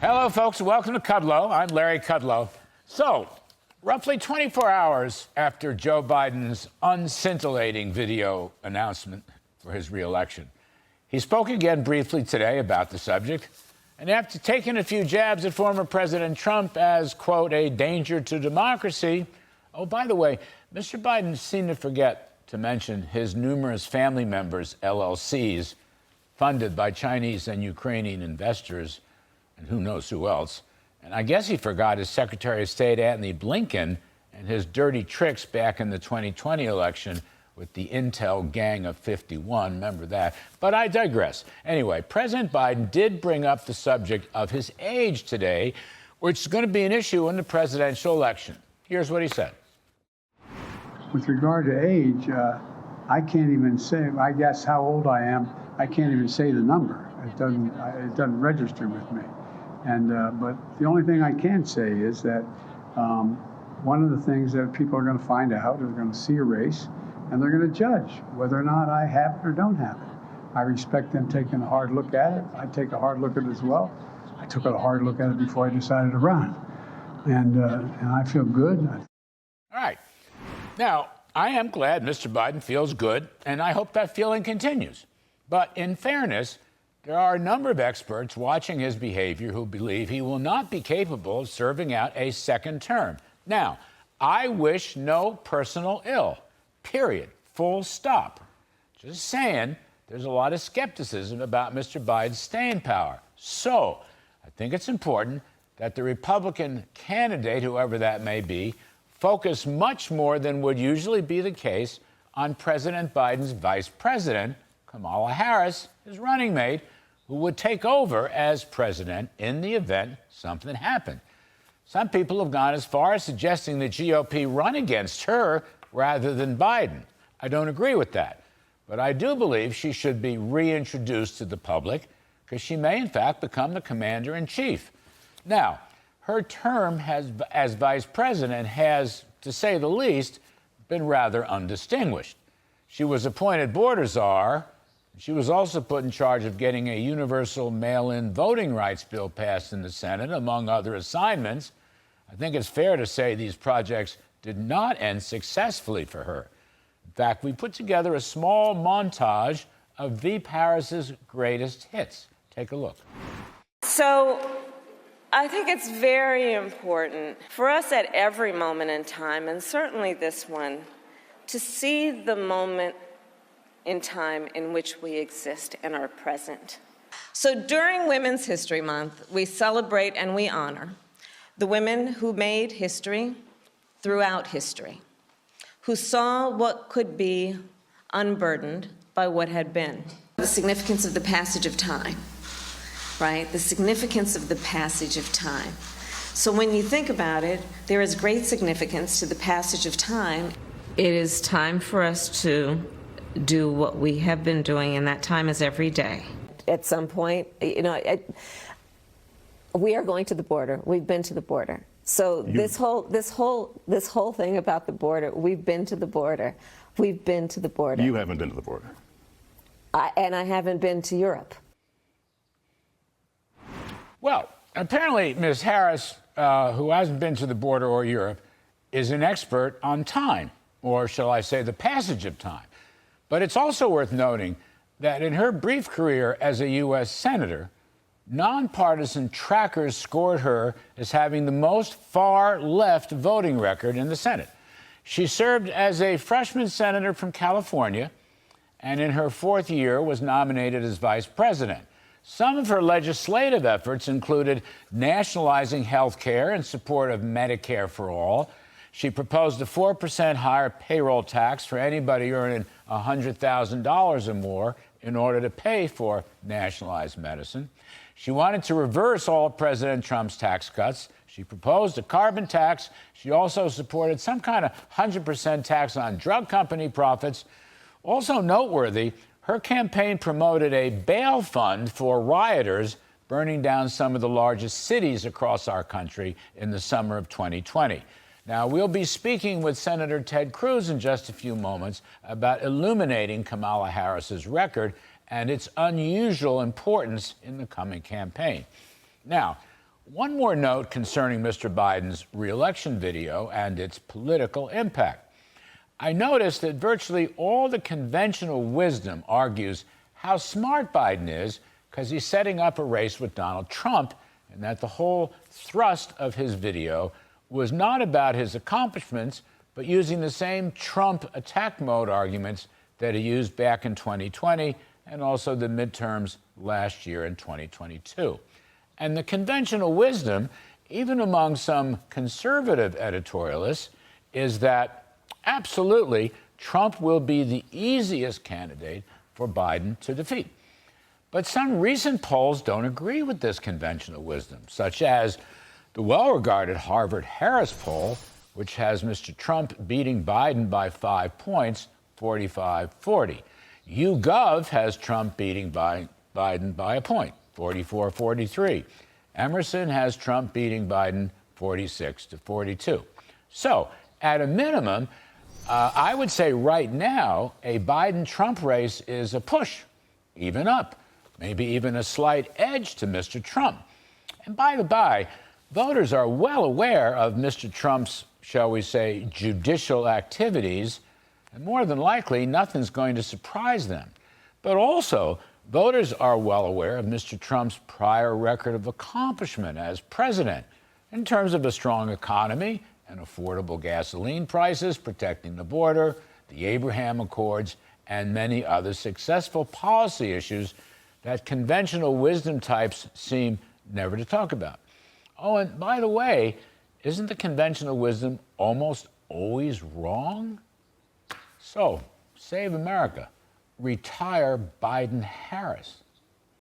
Hello, folks. Welcome to Kudlow. I'm Larry Kudlow. So, roughly 24 hours after Joe Biden's unscintillating video announcement for his reelection, he spoke again briefly today about the subject. And after taking a few jabs at former President Trump as, quote, a danger to democracy, oh, by the way, Mr. Biden seemed to forget to mention his numerous family members' LLCs funded by Chinese and Ukrainian investors, and who knows who else. And I guess he forgot his Secretary of State, Antony Blinken, and his dirty tricks back in the 2020 election with the Intel Gang of 51. Remember that? But I digress. Anyway, President Biden did bring up the subject of his age today, which is going to be an issue in the presidential election. Here's what he said. With regard to age, I can't even say, I guess, how old I am. I can't even say the number. It doesn't register with me. And but the only thing I can say is that one of the things that people are going to find out is they're going to see a race and they're going to judge whether or not I have it or don't have it. I respect them taking a hard look at it. I take a hard look at it as well. I took a hard look at it before I decided to run. And I feel good. All right. Now, I am glad Mr. Biden feels good, and I hope that feeling continues. But in fairness, there are a number of experts watching his behavior who believe he will not be capable of serving out a second term. Now, I wish no personal ill, period, full stop. Just saying, there's a lot of skepticism about Mr. Biden's staying power. So, I think it's important that the Republican candidate, whoever that may be, focus much more than would usually be the case on President Biden's vice president, Kamala Harris, his running mate, who would take over as president in the event something happened. Some people have gone as far as suggesting the GOP run against her rather than Biden. I don't agree with that, but I do believe she should be reintroduced to the public because she may, in fact, become the commander-in-chief. Now, her term as vice president has, to say the least, been rather undistinguished. She was appointed border czar. She was also put in charge of getting a universal mail-in voting rights bill passed in the Senate, among other assignments. I think it's fair to say these projects did not end successfully for her. In fact, we put together a small montage of Veep Harris's greatest hits. Take a look. So, I think it's very important for us at every moment in time, and certainly this one, to see the moment in time in which we exist and are present. So during Women's History Month, we celebrate and we honor the women who made history throughout history, who saw what could be unburdened by what had been. The significance of the passage of time. Right? The significance of the passage of time. So when you think about it, there is great significance to the passage of time. It is time for us to do what we have been doing, and that time is every day. At some point, we are going to the border. We've been to the border. So this whole thing about the border, we've been to the border. We've been to the border. You haven't been to the border. And I haven't been to Europe. Well, apparently Ms. Harris, who hasn't been to the border or Europe, is an expert on time, or shall I say the passage of time. But it's also worth noting that in her brief career as a U.S. Senator, nonpartisan trackers scored her as having the most far-left voting record in the Senate. She served as a freshman senator from California, and in her fourth year was nominated as vice president. Some of her legislative efforts included nationalizing health care in support of Medicare for all. She proposed a 4% higher payroll tax for anybody earning $100,000 or more in order to pay for nationalized medicine. She wanted to reverse all of President Trump's tax cuts. She proposed a carbon tax. She also supported some kind of 100% tax on drug company profits. Also noteworthy, her campaign promoted a bail fund for rioters burning down some of the largest cities across our country in the summer of 2020. Now, we'll be speaking with Senator Ted Cruz in just a few moments about illuminating Kamala Harris's record and its unusual importance in the coming campaign. Now, One more note concerning Mr. Biden's re-election video and its political impact. I noticed that virtually all the conventional wisdom argues how smart Biden is because he's setting up a race with Donald Trump, and that the whole thrust of his video was not about his accomplishments, but using the same Trump attack mode arguments that he used back in 2020 and also the midterms last year in 2022. And the conventional wisdom, even among some conservative editorialists, is that absolutely Trump will be the easiest candidate for Biden to defeat. But some recent polls don't agree with this conventional wisdom, such as the well-regarded Harvard-Harris poll, which has Mr. Trump beating Biden by 5 points, 45-40. YouGov has Trump beating Biden by a point, 44-43. Emerson has Trump beating Biden 46-42. So, at a minimum, I would say right now, a Biden-Trump race is a push, even up, maybe even a slight edge to Mr. Trump. And by the by, voters are well aware of Mr. Trump's, shall we say, judicial activities, and more than likely, nothing's going to surprise them. But also, voters are well aware of Mr. Trump's prior record of accomplishment as president in terms of a strong economy and affordable gasoline prices, protecting the border, the Abraham Accords, and many other successful policy issues that conventional wisdom types seem never to talk about. Oh, and by the way, isn't the conventional wisdom almost always wrong? So, save America. Retire Biden-Harris.